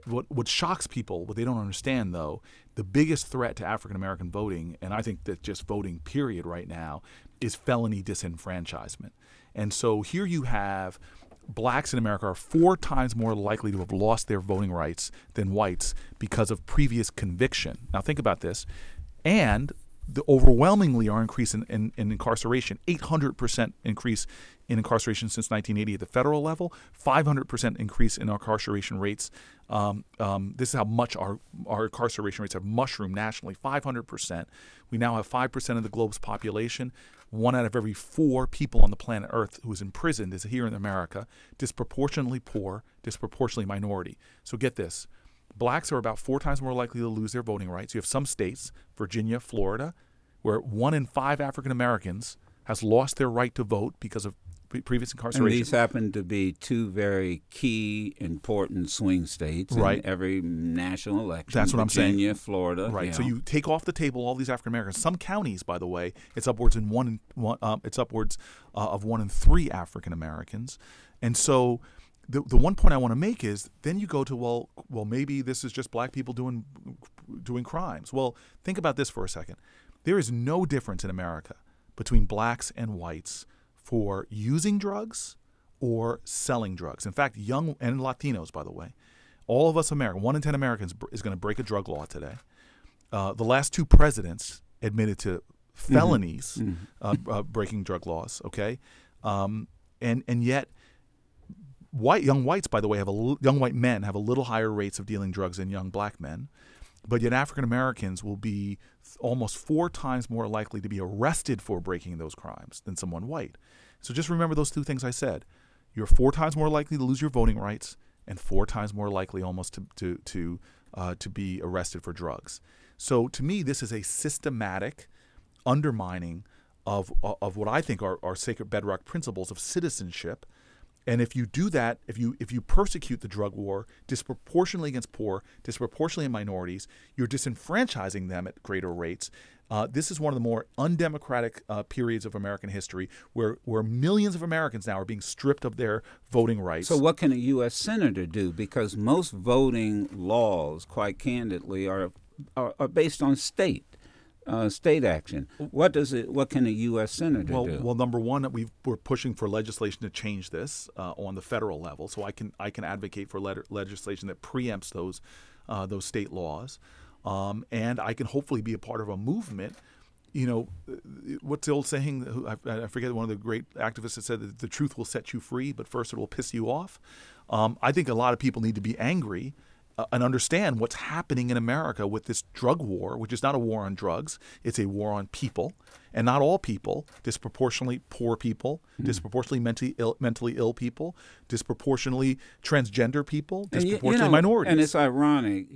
what shocks people, what they don't understand though, the biggest threat to African American voting, and I think that just voting period right now, is felony disenfranchisement. And so here you have blacks in America are 4 times more likely to have lost their voting rights than whites because of previous conviction. Now think about this. And the overwhelmingly our increase in incarceration, 800% increase in incarceration since 1980 at the federal level, 500% increase in incarceration rates. This is how much our incarceration rates have mushroomed nationally, 500%. We now have 5% of the globe's population. 1 out of every 4 people on the planet Earth who is imprisoned is here in America, disproportionately poor, disproportionately minority. So get this. Blacks are about 4 times more likely to lose their voting rights. You have some states, Virginia, Florida, where 1 in 5 African Americans has lost their right to vote because of previous incarceration. And these happen to be 2 very key, important swing states in every national election. That's what I'm saying. Virginia, Florida. Right. You know. So you take off the table all these African Americans. Some counties, by the way, it's upwards of 1 in 3 African Americans, and so. The one point I want to make is then you go to, well, maybe this is just black people doing crimes. Well, think about this for a second. There is no difference in America between blacks and whites for using drugs or selling drugs. In fact, young and Latinos, by the way, all of us Americans, 1 in 10 Americans is going to break a drug law today. The last 2 presidents admitted to felonies, breaking drug laws. Okay, and yet. Young whites, by the way, young white men have a little higher rates of dealing drugs than young black men, but yet African Americans will be almost 4 times more likely to be arrested for breaking those crimes than someone white. So just remember those 2 things I said. You're 4 times more likely to lose your voting rights, and 4 times more likely almost to be arrested for drugs. So to me, this is a systematic undermining of what I think are sacred bedrock principles of citizenship. And if you do that, if you persecute the drug war disproportionately against poor, disproportionately in minorities, you're disenfranchising them at greater rates. This is one of the more undemocratic periods of American history where millions of Americans now are being stripped of their voting rights. So what can a U.S. senator do? Because most voting laws, quite candidly, are based on state action. What can a U.S. senator do? Well, number one, we're pushing for legislation to change this on the federal level. So I can advocate for legislation that preempts those state laws, and I can hopefully be a part of a movement. You know, what's the old saying? I forget, one of the great activists that said that the truth will set you free, but first it will piss you off. I think a lot of people need to be angry and understand what's happening in America with this drug war, which is not a war on drugs. It's a war on people, and not all people, disproportionately poor people, disproportionately mentally ill people, disproportionately transgender people, disproportionately minorities. And it's ironic.